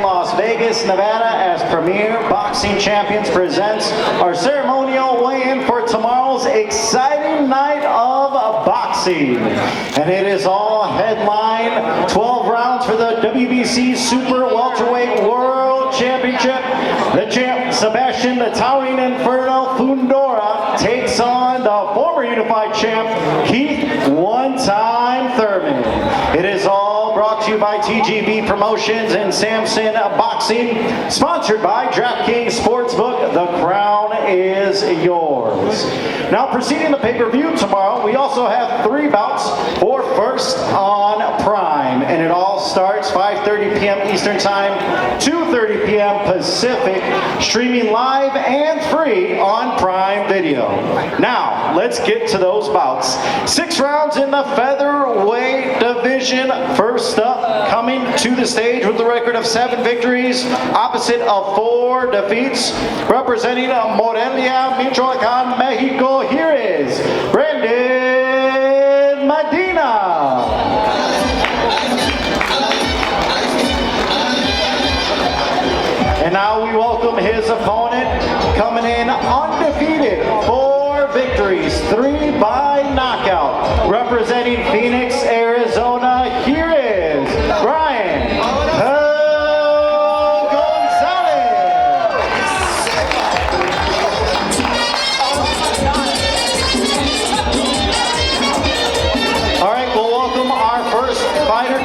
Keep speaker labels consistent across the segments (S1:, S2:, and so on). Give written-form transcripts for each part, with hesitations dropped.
S1: Las Vegas, Nevada, as Premier Boxing Champions, presents our ceremonial weigh-in for tomorrow's exciting night of boxing. And it is all headline 12 rounds for the WBC Super Welterweight World Championship. The champ, Sebastian the Towering Inferno Fundora, takes on the former unified champ, Keith One-Time Thurman. It is all brought to you by TGB Promotions and Samson Boxing, sponsored by DraftKings Sportsbook. The crown is yours. Now, preceding the pay-per-view tomorrow, we also have 3 bouts for First on Prime, and it all starts 5:30 p.m. Eastern Time, 2:30 p.m. Pacific, streaming live and free on Prime Video. Now, let's get to those bouts. 6 rounds in the featherweight division. First up, coming to the stage with a record of 7 victories, opposite of 4 defeats, representing Morelia, Michoacan, Mexico. Here is Brandon Medina. And now we welcome his opponent, coming in undefeated, 4 victories, 3 by knockout, representing Phoenix, Arizona. Here is Brian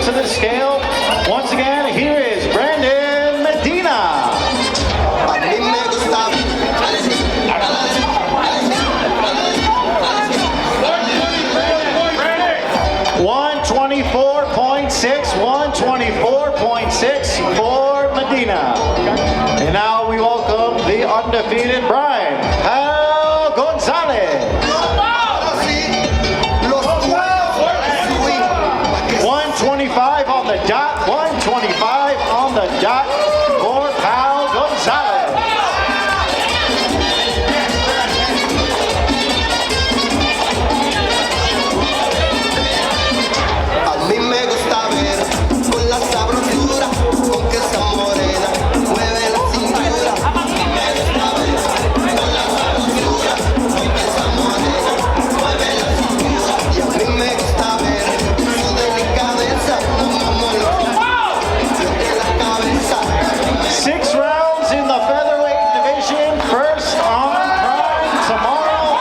S1: to the scale. Once again, here is Brandon Medina. 124.6 for Medina. And now we welcome the undefeated Brian Gonzalez. 125 on the dot, 125 on the dot for Pal Gonzalez.
S2: A mí me gusta ver con la sabrosura, con que esa morena mueve la cintura. A mí me gusta ver con la sabrosura, con que esa morena mueve la cintura. Y a mí me gusta ver su delicadeza, como lo de la cabeza.
S1: 6 rounds in the featherweight division. First on Prime tomorrow.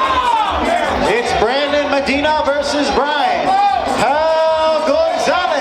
S1: It's Brandon Medina versus Brian Gonzalez.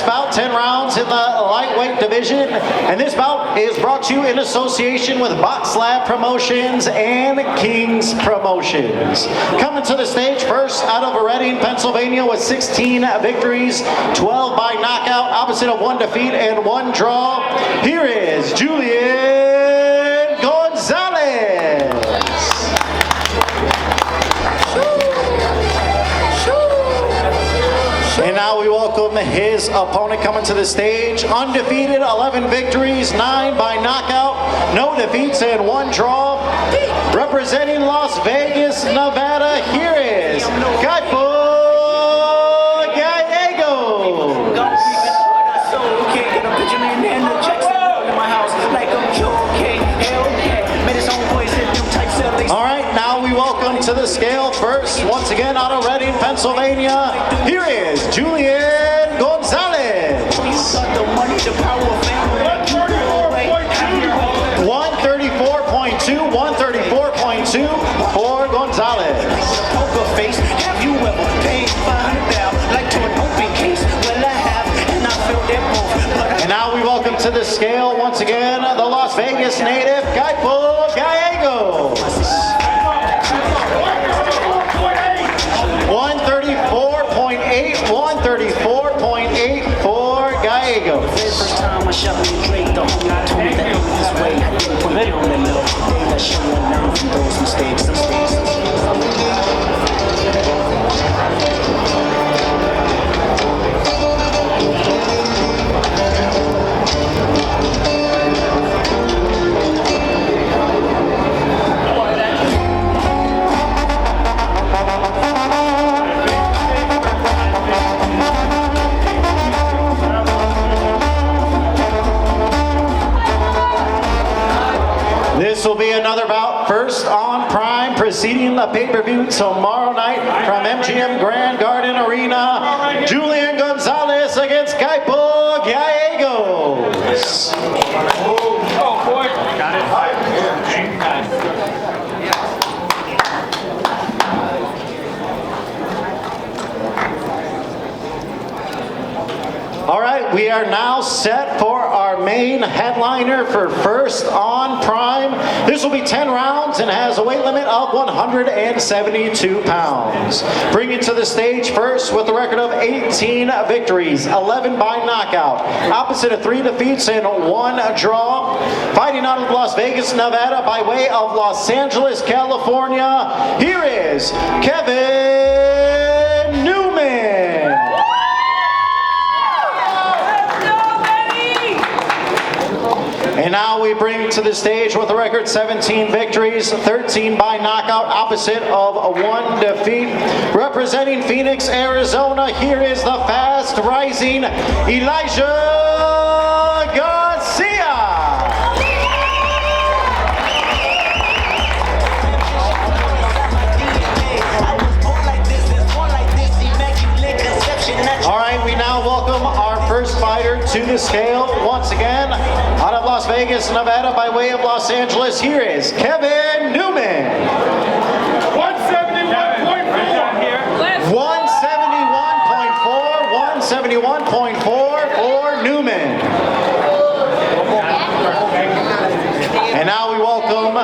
S1: Bout 10 rounds in the lightweight division, and this bout is brought to you in association with Box Lab Promotions and Kings Promotions. Coming to the stage first out of Reading, Pennsylvania, with 16 victories, 12 by knockout, opposite of 1 defeat and 1 draw. Here is Julian Gonzalez. And now we welcome his opponent coming to the stage. Undefeated, 11 victories, 9 by knockout, no defeats and 1 draw. Representing Las Vegas, Nevada, here is All right, now we welcome to the scale first, once again out of Reading, Pennsylvania, here is Julian Gonzalez. 134.2 for Gonzalez.
S2: Have you ever paid $500 like to an open case? Well, I have, and I felt that move.
S1: And now we welcome to the scale once again the Las Vegas native, Gaipo Gallegos. 134.8 for Gallegos.
S3: very first time I shot me a Drake, the homie told me that it was this way. I didn't want to get on that middle. They let show and learn from those mistakes.
S1: This will be another bout, first on Prime, preceding the pay-per-view tomorrow night from MGM Grand Garden Arena. Julian Gonzalez against Kaipo Gallegos.
S4: Oh, boy. Got it.
S1: All right, we are now set for our main headliner for first on Prime. This will be 10 rounds and has a weight limit of 172 pounds. Bringing to the stage first with a record of 18 victories, 11 by knockout, opposite of 3 defeats and 1 draw. Fighting out of Las Vegas, Nevada by way of Los Angeles, California, here is Kevin Newman. And now we bring to the stage with a record 17 victories, 13 by knockout, opposite of 1 defeat. Representing Phoenix, Arizona, here is the fast rising Elijah Garcia. All right, we now welcome our first fighter to the scale. Once again, out of Las Vegas, Nevada, by way of Los Angeles, here is Kevin Newman.
S4: 171.4.
S1: 171.4 for Newman. And now we welcome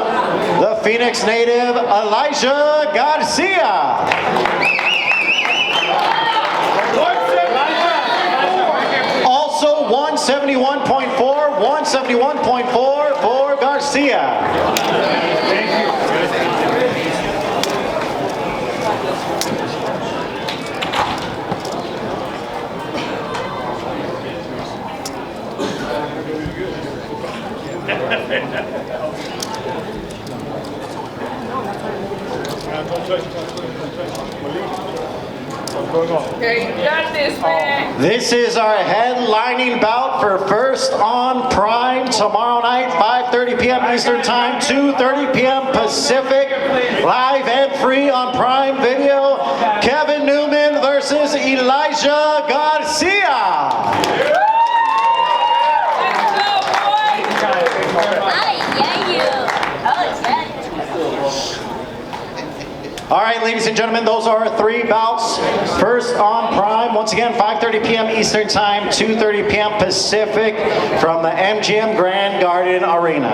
S1: the Phoenix native, Elijah Garcia. Also 171.4 for Garcia.
S4: Thank you.
S5: Okay, you got this, man.
S1: This is our headlining bout for first on Prime tomorrow night, 5:30 p.m. Eastern Time, 2:30 p.m. Pacific, live and free on Prime Video. Kevin Newman versus Elijah Garcia.
S5: Let's go, boys.
S1: All right, ladies and gentlemen, those are our 3 bouts. First on Prime, once again, 5:30 p.m. Eastern Time, 2:30 p.m. Pacific from the MGM Grand Garden Arena.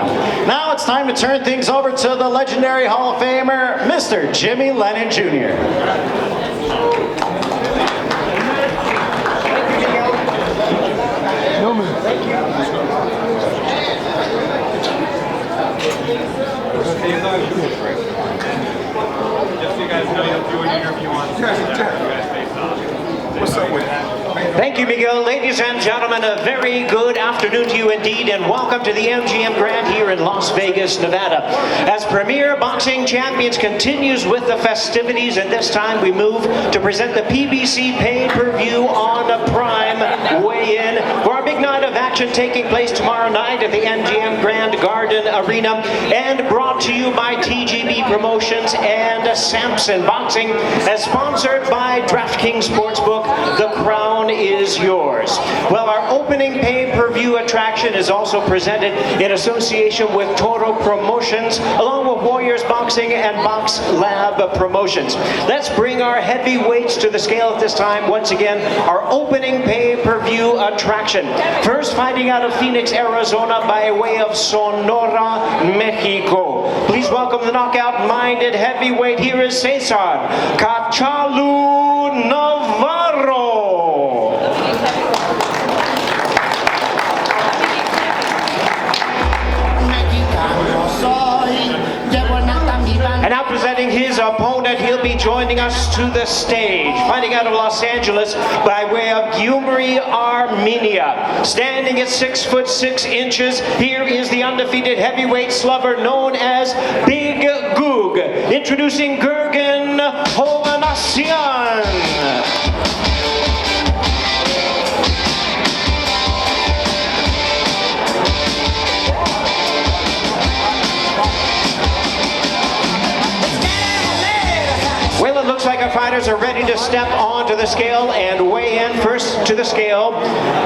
S1: Now it's time to turn things over to the legendary Hall of Famer, Mr. Jimmy Lennon Jr.
S4: Just so you guys know, you'll do an interview on What's up with that?
S6: Thank you, Miguel. Ladies and gentlemen, a very good afternoon to you indeed, and welcome to the MGM Grand here in Las Vegas, Nevada. As Premier Boxing Champions continues with the festivities, and this time we move to present the PBC pay-per-view on a Prime weigh-in for our big night of action taking place tomorrow night at the MGM Grand Garden Arena, and brought to you by TGB Promotions and Samson Boxing, as sponsored by DraftKings Sportsbook. The crown is yours. Well, our opening pay-per-view attraction is also presented in association with Toro Promotions, along with Warriors Boxing and Box Lab Promotions. Let's bring our heavyweights to the scale at this time. Once again, our opening pay-per-view attraction. First fighting out of Phoenix, Arizona by way of Sonora, Mexico. Please welcome the knockout-minded heavyweight. Here is Cesar Cachalu Navarro. joining us to the stage. Fighting out of Los Angeles by way of Gyumri, Armenia. Standing at 6'6" here is the undefeated heavyweight slugger known as Big Goog. Introducing Gurgen Hovhannisyan. Well, it looks like our fighters are ready to step onto the scale and weigh in. First to the scale,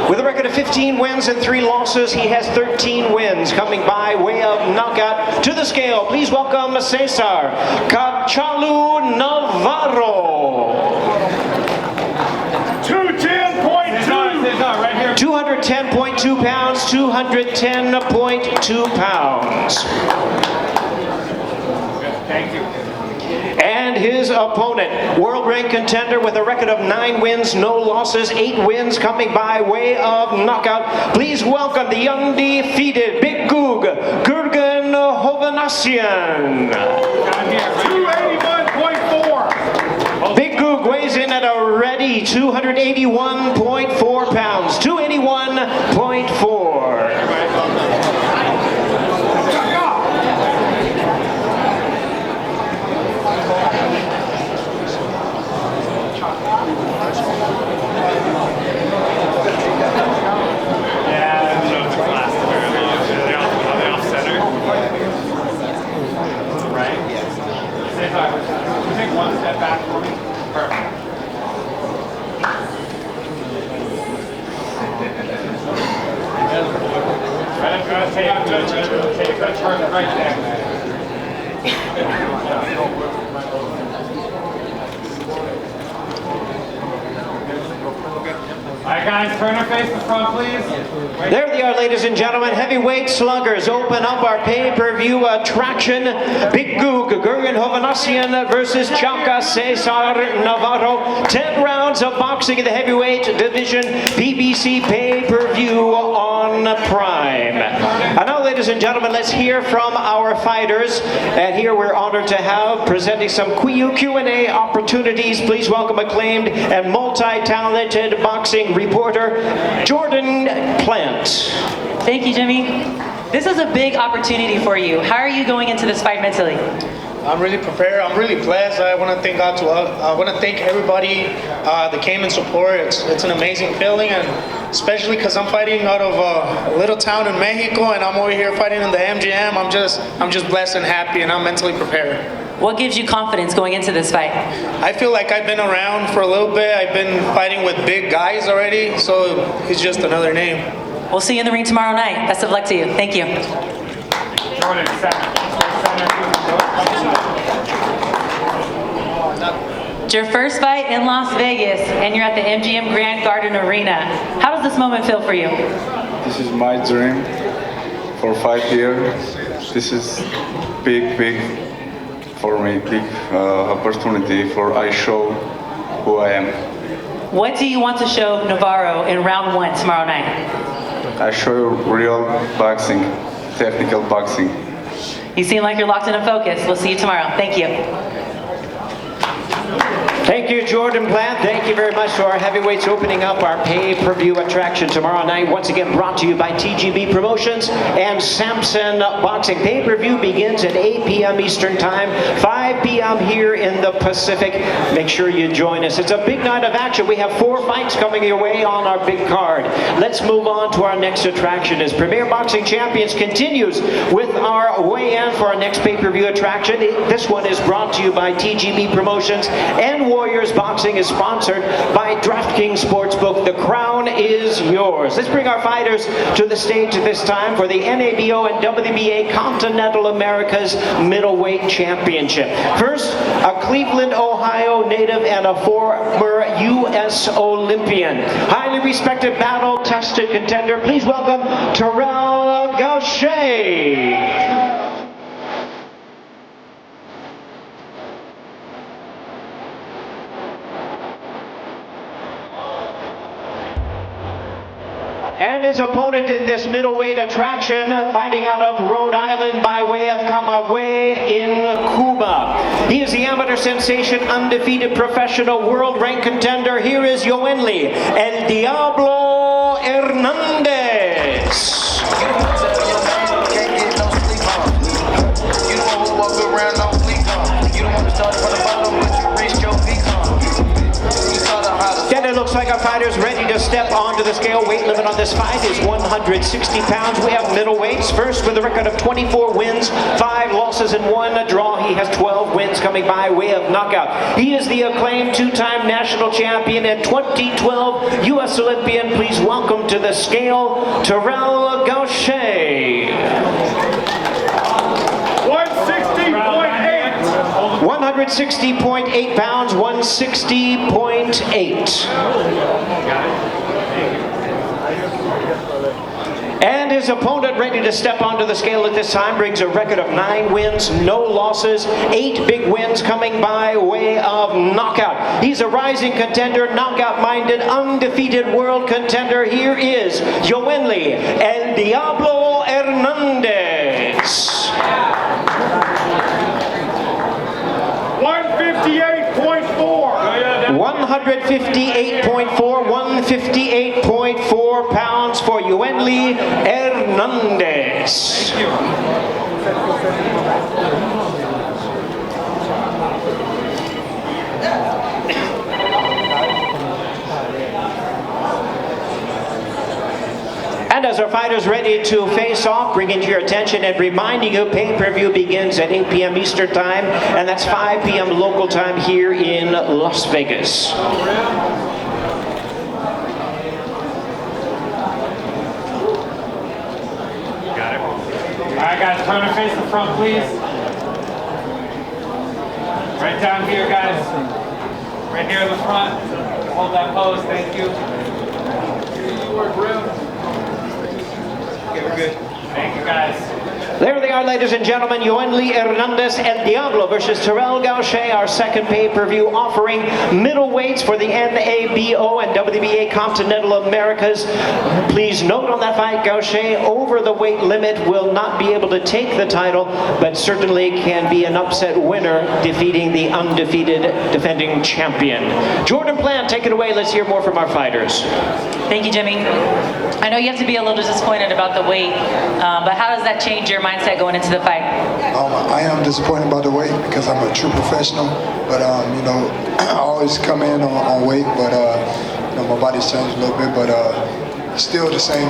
S6: with a record of 15 wins and 3 losses, he has 13 wins. Coming by way of knockout to the scale, please welcome Cesar Cachalu Navarro.
S4: 210.2. Right here.
S6: 210.2 pounds, 210.2 pounds.
S4: Thank you.
S6: And his opponent, world rank contender with a record of 9 wins, no losses, 8 wins, coming by way of knockout. Please welcome the undefeated Big Goog, Gurgen Hovhannisyan.
S4: Down here. 281.4.
S6: Big Goog weighs in at a ready 281.4 pounds, 281.4.
S4: Take one step back for me. Perfect. Take that turn right there. All right, guys, turn our face to front, please.
S6: There they are, ladies and gentlemen. Heavyweight sluggers open up our pay-per-view attraction. Big Goog, Gurgen Hovhannisyan versus Chaka Cesar Navarro. 10 rounds of boxing in the heavyweight division. BBC pay-per-view on Prime. And now, ladies and gentlemen, let's hear from our fighters. And here we're honored to have presenting some Q&A opportunities. Please welcome acclaimed and multi-talented boxing reporter Jordan Plant.
S7: Thank you, Jimmy. This is a big opportunity for you. How are you going into this fight mentally?
S8: I'm really prepared. I'm really blessed. I want to thank God I want to thank everybody that came in support. It's an amazing feeling, and especially because I'm fighting out of a little town in Mexico, and I'm over here fighting in the MGM. I'm just blessed and happy, and I'm mentally prepared.
S7: What gives you confidence going into this fight?
S8: I feel like I've been around for a little bit. I've been fighting with big guys already, so he's just another name.
S7: We'll see you in the ring tomorrow night. Best of luck to you. Thank you.
S4: Jordan,
S7: It's your first fight in Las Vegas, and you're at the MGM Grand Garden Arena. How does this moment feel for you?
S9: This is my dream for 5 years. This is big for me, big opportunity for I show who I am.
S7: What do you want to show Navarro in round 1 tomorrow night?
S9: I show you real boxing, technical boxing.
S7: You seem like you're locked in and focused. We'll see you tomorrow. Thank you.
S6: Thank you, Jordan Plant. Thank you very much to our heavyweights opening up our pay-per-view attraction tomorrow night. Once again, brought to you by TGB Promotions and Samson Boxing. Pay-per-view begins at 8 p.m. Eastern Time, 5 p.m. here in the Pacific. Make sure you join us. It's a big night of action. We have 4 fights coming your way on our big card. Let's move on to our next attraction as Premier Boxing Champions continues with our weigh-in for our next pay-per-view attraction. This one is brought to you by TGB Promotions, and Warriors Boxing is sponsored by DraftKings Sportsbook. The crown is yours. Let's bring our fighters to the stage at this time for the NABO and WBA Continental America's Middleweight Championship. First, a Cleveland, Ohio native and a former U.S. Olympian. Highly respected, battle-tested contender. Please welcome Terrell Gaucher. And his opponent in this middleweight attraction, fighting out of Rhode Island by way of Camagüey in Cuba. He is the amateur sensation, undefeated professional world rank contender. Here is Yoenli El Diablo Hernandez. Then it looks like our fighter's ready to step onto the scale. Weight limit on this fight is 160 pounds. We have middleweights. First with a record of 24 wins, 5 losses and 1 draw. He has 12 wins coming by way of knockout. He is the acclaimed 2-time national champion and 2012 U.S. Olympian. Please welcome to the scale, Terrell Gaucher. 160.8 pounds, 160.8. And his opponent ready to step onto the scale at this time brings a record of 9 wins, no losses, 8 big wins coming by way of knockout. He's a rising contender, knockout-minded, undefeated world contender. Here is Yoenli El Diablo Hernandez. 158.4 pounds for Yoenli Hernandez. And as our fighters ready to face off, bringing to your attention and reminding you, pay-per-view begins at 8 p.m. Eastern Time, and that's 5 p.m. local time here in Las Vegas.
S4: Got it. All right, guys, turn and face the front, please. Right down here, guys. Right here in the front. Hold that pose, thank you. You work real. Okay, we're good. Thank you, guys.
S6: There they are, ladies and gentlemen. Yoenli Hernandez El Diablo versus Terrell Gaucher, our second pay-per-view, offering middleweights for the NABO and WBA Continental Americas. Please note on that fight, Gaucher over the weight limit will not be able to take the title, but certainly can be an upset winner, defeating the undefeated defending champion. Jordan Plant, take it away. Let's hear more from our fighters.
S7: Thank you, Jimmy. I know you have to be a little disappointed about the weight, but how does that change your mindset going into the fight?
S10: I am disappointed about the weight because I'm a true professional, but you know, I always come in on weight, but you know, my body's changed a little bit, but still the same.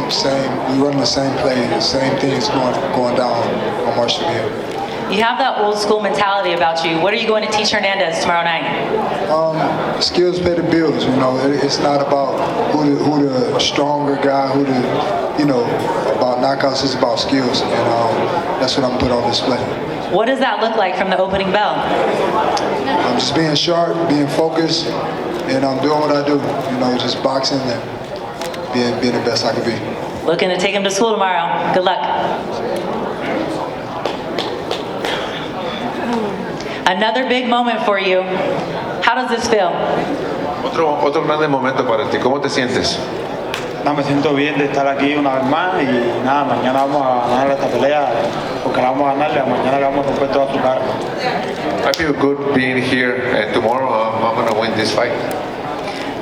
S10: We run the same play, the same things going down on March from here.
S7: You have that old school mentality about you. What are you going to teach Hernandez tomorrow night?
S10: Skills pay the bills. You know, it's not about who the stronger guy, about knockouts. It's about skills, and that's what I'm putting on display.
S7: What does that look like from the opening bell?
S10: I'm just being sharp, being focused, and I'm doing what I do. You know, just boxing and being the best I can be.
S7: Looking to take him to school tomorrow. Good luck. Another big moment for you. How does this feel?
S11: Otro grande momento para ti. ¿Cómo te sientes?
S12: Me siento bien de estar aquí una vez más y nada, mañana vamos a ganar esta pelea porque la vamos a ganarle, mañana le vamos a romper toda su cara.
S11: I feel good being here, and tomorrow I'm going to win this fight.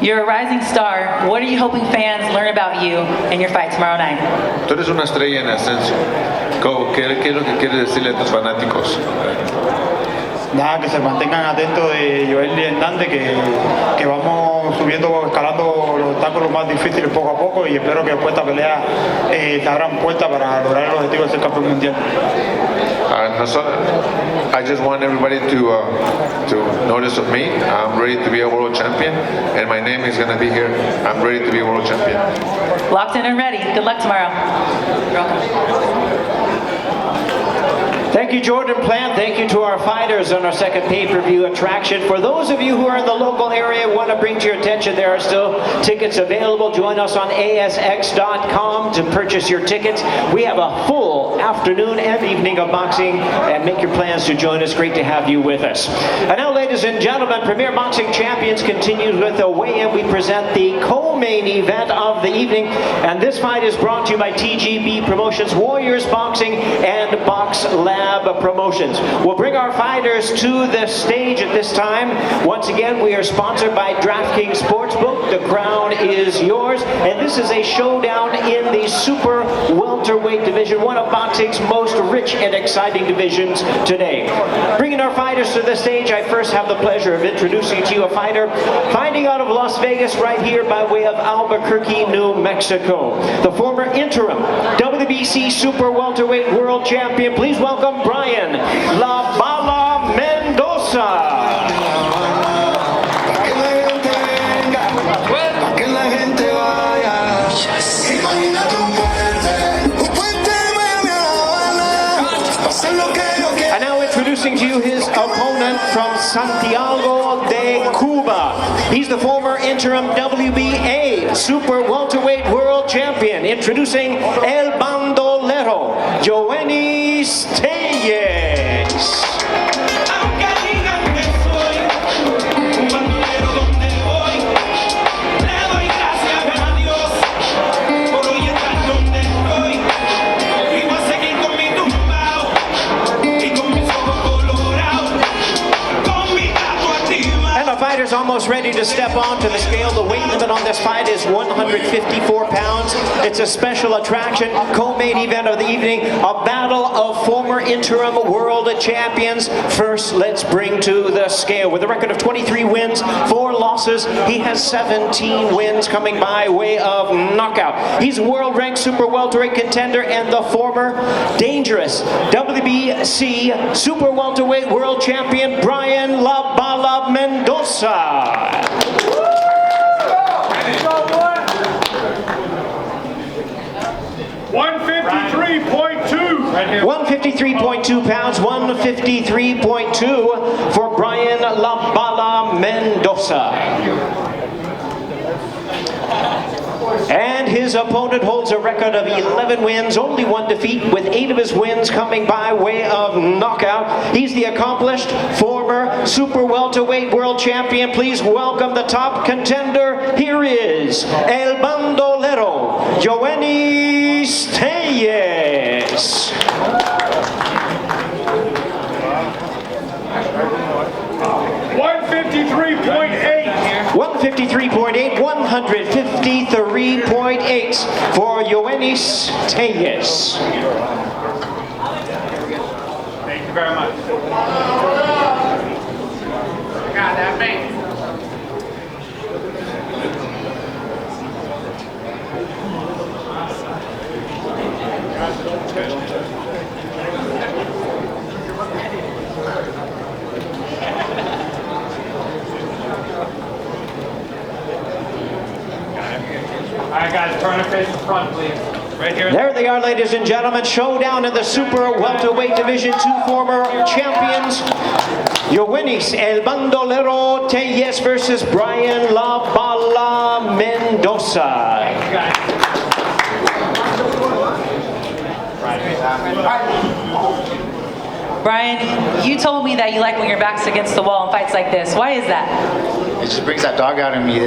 S7: You're a rising star. What are you hoping fans learn about you in your fight tomorrow night?
S11: Tú eres una estrella en ascenso. ¿Qué es lo que quieres decirle a tus fanáticos?
S12: Nada, que se mantengan atentos de Yoenli Hernández, que vamos subiendo, escalando los obstáculos más difíciles poco a poco y espero que después de esta pelea te abran puertas para lograr el objetivo de ser campeón mundial.
S11: I just want everybody to notice of me. I'm ready to be a world champion, and my name is going to be here. I'm ready to be a world champion.
S7: Locked in and ready. Good luck tomorrow. You're welcome.
S6: Thank you, Jordan Plant. Thank you to our fighters on our second pay-per-view attraction. For those of you who are in the local area, want to bring to your attention, there are still tickets available. Join us on ASX.com to purchase your tickets. We have a full wonderful afternoon and evening of boxing, and make your plans to join us. Great to have you with us. And now, ladies and gentlemen, Premier Boxing Champions continues with the weigh-in. We present the co-main event of the evening, and this fight is brought to you by TGB Promotions, Warriors Boxing, and Box Lab Promotions. We'll bring our fighters to the stage at this time. Once again, we are sponsored by DraftKings Sportsbook. The crown is yours, and this is a showdown in the super welterweight division, one of boxing's most rich and exciting divisions today. Bringing our fighters to the stage, I first have the pleasure of introducing to you a fighter fighting out of Las Vegas right here by way of Albuquerque, New Mexico. The former interim WBC super welterweight world champion. Please welcome Brian La Bala Mendoza. And now introducing to you his opponent from Santiago de Cuba. He's the former interim WBA super welterweight world champion. Introducing El Bandolero, Yoenis Tellez. Fighters almost ready to step onto the scale. The weight limit on this fight is 154 pounds. It's a special attraction, co-main event of the evening, a battle of former interim world champions. First, let's bring to the scale. With a record of 23 wins, 4 losses, he has 17 wins coming by way of knockout. He's a world-ranked super welterweight contender and the former dangerous WBC super welterweight world champion, Brian La Bala Mendoza. 153.2 pounds, 153.2 for Brian La Bala Mendoza. And his opponent holds a record of 11 wins, only 1 defeat, with 8 of his wins coming by way of knockout. He's the accomplished former super welterweight world champion. Please welcome the top contender. Here is El Bandolero, Yoenis Tellez. 153.8, 153.8 for Yoenis Tellez.
S4: Thank you very much. God, that man. All right, guys, turn and face the front, please. Right here.
S6: There they are, ladies and gentlemen. Showdown in the super welterweight division. 2 former champions. Yoenis El Bandolero Tellez versus Brian La Bala Mendoza.
S4: Thank you, guys.
S7: Brian, you told me that you like when your back's against the wall in fights like this. Why is that?
S13: It just brings that dog out in me.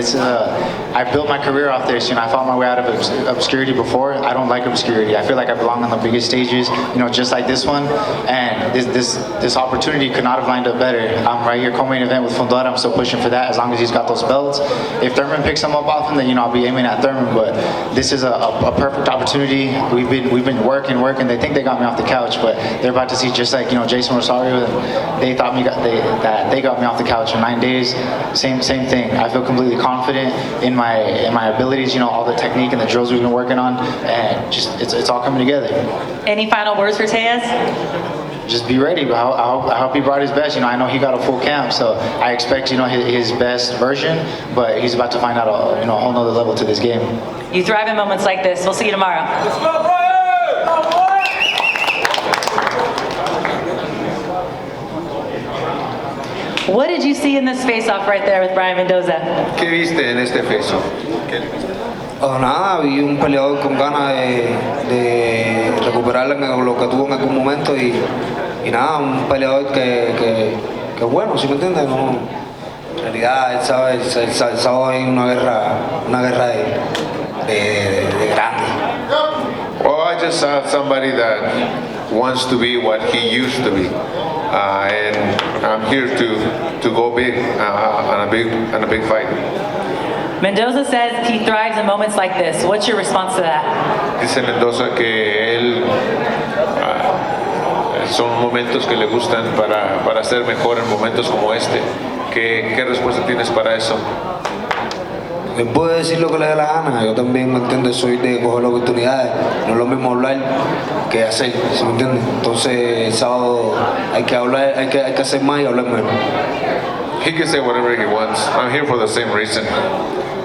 S13: I built my career off this. I fought my way out of obscurity before. I don't like obscurity. I feel like I belong on the biggest stages, just like this one. And this opportunity could not have lined up better. I'm right here, co-main event with Fundora. I'm still pushing for that as long as he's got those belts. If Thurman picks him up off him, then I'll be aiming at Thurman. But this is a perfect opportunity. We've been working. They think they got me off the couch, but they're about to see just like Jason Rosario. They thought that they got me off the couch in 9 days. Same thing. I feel completely confident in my abilities, all the technique and the drills we've been working on, and just it's all coming together.
S7: Any final words for Tellez?
S13: Just be ready. I hope he brought his best. I know he got a full camp, so I expect his best version, but he's about to find out a whole nother level to this game.
S7: You thrive in moments like this. We'll see you tomorrow.
S4: Let's go, Brian!
S7: What did you see in this face-off right there with Brian Mendoza?
S11: ¿Qué viste en este face-off?
S14: Nada, vi un peleador con ganas de recuperar recuperar lo que tuvo en algún momento y nada, un peleador que bueno, ¿sí me entiendes? No, en realidad él sabe, el sábado hay una guerra de grande.
S11: Well, I just saw somebody that wants to be what he used to be, and I'm here to go big on a big fight.
S7: Mendoza says he thrives in moments like this. What's your response to that?
S11: Dice Mendoza que él son momentos que le gustan para ser mejor en momentos como este. ¿Qué respuesta tienes para eso?
S14: Él puede decir lo que le dé la gana, yo también, ¿me entiendes? Soy de coger las oportunidades, no es lo mismo hablar que hacer, ¿sí me entiendes? Entonces el sábado hay que hablar, hay que hacer más y hablar menos.
S11: He can say whatever he wants. I'm here for the same reason.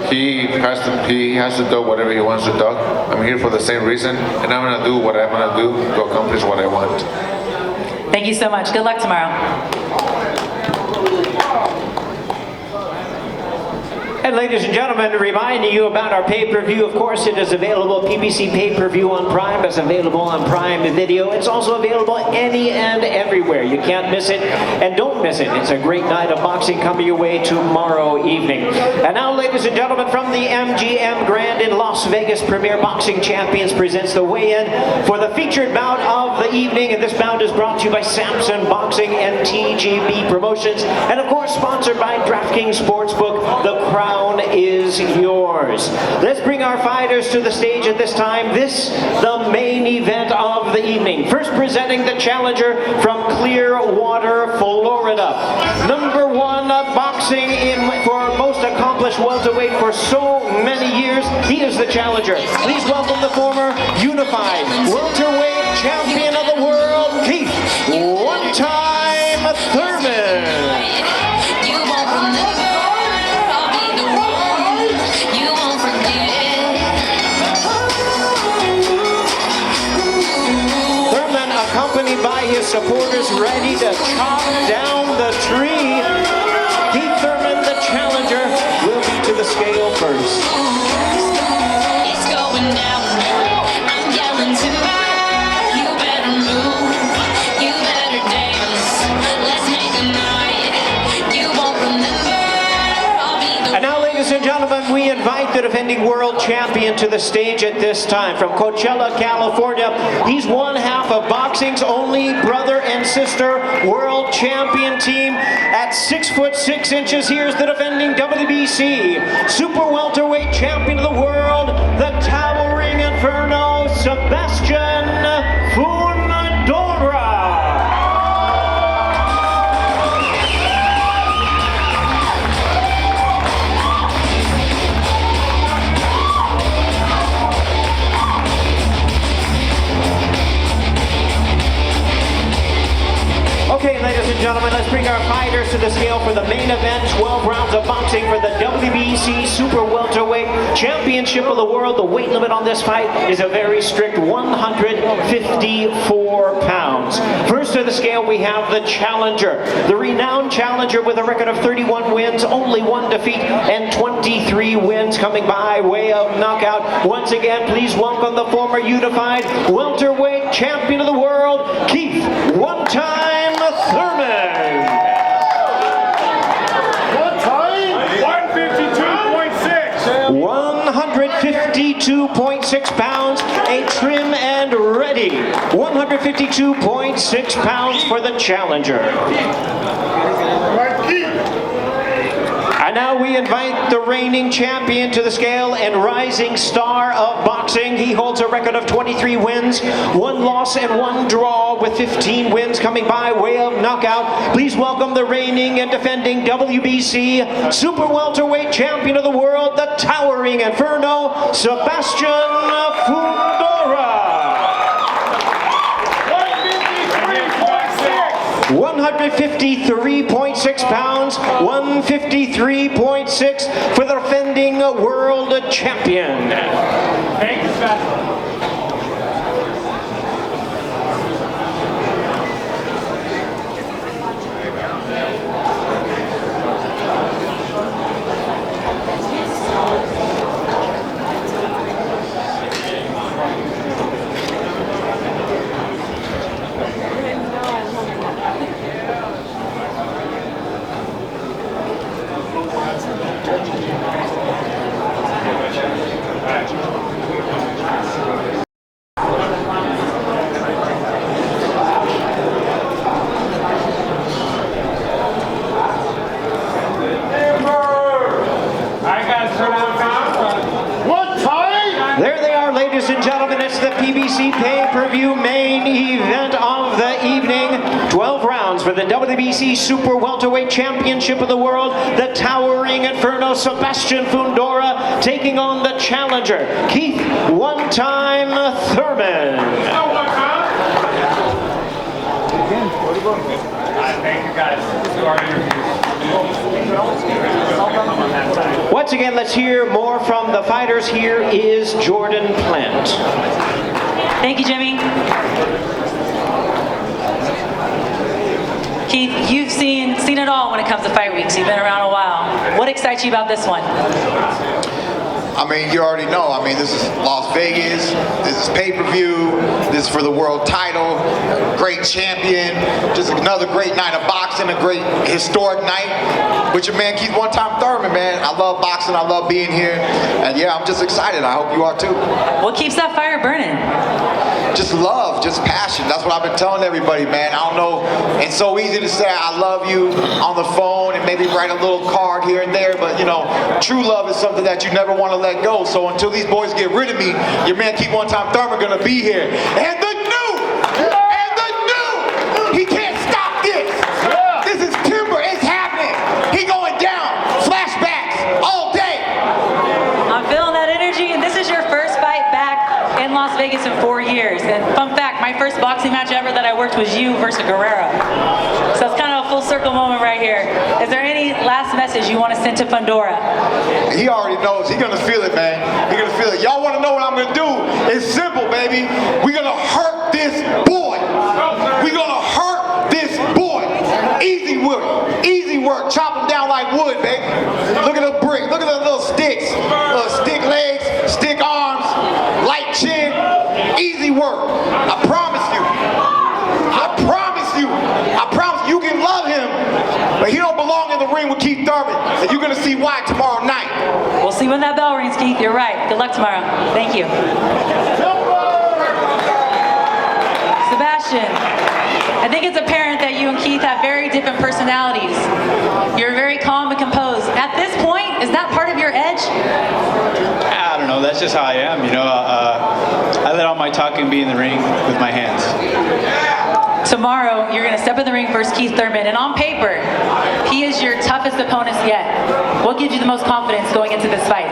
S11: He has to do whatever he wants to talk. I'm here for the same reason, and I'm gonna do what I'm gonna do to accomplish what I want.
S7: Thank you so much. Good luck tomorrow.
S6: And ladies and gentlemen, reminding you about our pay-per-view. Of course, it is available, PBC pay-per-view on Prime. It's available on Prime Video. It's also available any and everywhere. You can't miss it, and don't miss it. It's a great night of boxing coming your way tomorrow evening. And now, ladies and gentlemen, from the MGM Grand in Las Vegas, Premier Boxing Champions presents the weigh-in for the featured bout of the evening. And this bout is brought to you by Samson Boxing and TGB Promotions. And of course, sponsored by DraftKings Sportsbook. The crowd is yours. Let's bring our fighters to the stage at this time. This, the main event of the evening. First presenting the challenger from Clearwater, Florida. Number one boxing for most accomplished welterweight for so many years. He is the challenger. Please welcome the former unified welterweight champion of the world, Keith one-time Thurman. Accompanied by his supporters ready to chop down the tree. Keith Thurman, the challenger, will be to the scale first.
S15: It's going down. I'm yelling timber. You better move. You better dance. Let's make a night. You won't remember. I'll be the
S6: And now, ladies and gentlemen, we invite the defending world champion to the stage at this time. From Coachella, California, he's one half of boxing's only brother and sister world champion team. At 6'6". Here's the defending WBC super welterweight champion of the world, the towering inferno, Sebastian Fundora. Okay, ladies and gentlemen, let's bring our fighters to the scale for the main event. 12 rounds of boxing for the WBC Super Welterweight Championship of the World. The weight limit on this fight is a very strict 154 pounds. First to the scale, we have the challenger. The renowned challenger with a record of 31 wins, only 1 defeat, and 23 wins coming by way of knockout. Once again, please welcome the former unified welterweight champion of the world, Keith one-time Thurman.
S16: What time? 152.6.
S6: 152.6 pounds, a trim and ready. 152.6 pounds for the challenger. And now we invite the reigning champion to the scale and rising star of boxing. He holds a record of 23 wins, 1 loss and 1 draw, with 15 wins coming by way of knockout. Please welcome the reigning and defending WBC Super Welterweight Champion of the World, the towering inferno, Sebastian Fundora. 153.6 pounds, 153.6 for the defending world champion.
S4: Thank you, Sebastian.
S6: the PBC pay-per-view main event of the evening. 12 rounds for the WBC Super Welterweight Championship of the World. The towering Inferno Sebastian Fundora taking on the challenger, Keith "One-Time" Thurman.
S4: Thank you guys. To our interviews.
S6: Once again, let's hear more from the fighters. Here is Jordan Plant.
S7: Thank you, Jimmy. Keith, you've seen it all when it comes to fight weeks. You've been around a while. What excites you about this one?
S16: I mean, you already know. I mean, this is Las Vegas. This is pay-per-view. This is for the world title. Great champion. Just another great night of boxing. A great historic night. With your man Keith "One-Time" Thurman, man. I love boxing. I love being here. And yeah, I'm just excited. I hope you are too.
S7: What keeps that fire burning?
S16: Just love, just passion. That's what I've been telling everybody, man. I don't know. It's so easy to say I love you on the phone and maybe write a little card here and there, but you know, true love is something that you never want to let go. So until these boys get rid of me, your man Keith "One-Time" Thurman gonna be here. And the new, he can't stop this. This is timber. It's happening. He going down. Flashbacks all day.
S7: I'm feeling that energy, and this is your first fight back in Las Vegas in 4 years. And fun fact, my first boxing match ever that I worked was you versus Guerrero. So it's kind of a full circle moment right here. Is there any last message you want to send to Fundora?
S16: He already knows. He's gonna feel it, man. He's gonna feel it. Y'all want to know what I'm gonna do? It's simple, baby. We're gonna hurt this boy. We're gonna hurt this boy. Easy work. Easy work. Chop him down like wood, baby. Look at the brick. Look at the little sticks. Little stick legs, stick arms, light chin. Easy work. I promise you. I promise you. I promise you can love him, but he don't belong in the ring with Keith Thurman. And you're gonna see why tomorrow night.
S7: We'll see when that bell rings, Keith. You're right. Good luck tomorrow. Thank you. Sebastian, I think it's apparent that you and Keith have very different personalities. You're very calm and composed. At this point, is that part of your edge?
S12: I don't know, that's just how I am, you know. I let all my talking be in the ring with my hands.
S7: Tomorrow, you're going to step in the ring versus Keith Thurman, and on paper, he is your toughest opponent yet. What gives you the most confidence going into this fight?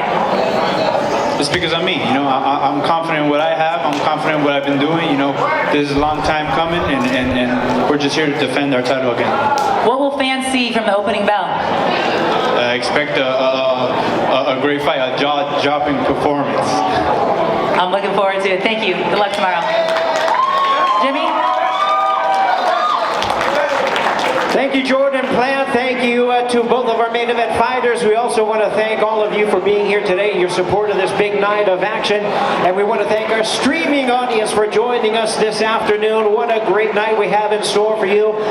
S12: It's because I'm me, you know. I'm confident in what I have. I'm confident in what I've been doing. You know, this is a long time coming, and we're just here to defend our title again.
S7: What will fans see from the opening bell?
S12: Expect a great fight, a jaw-dropping performance.
S7: I'm looking forward to it. Thank you. Good luck tomorrow. Jimmy?
S6: Thank you, Jordan Plant. Thank you to both of our main event fighters. We also want to thank all of you for being here today, your support of this big night of action. And we want to thank our streaming audience for joining us this afternoon. What a great night we have in store for you.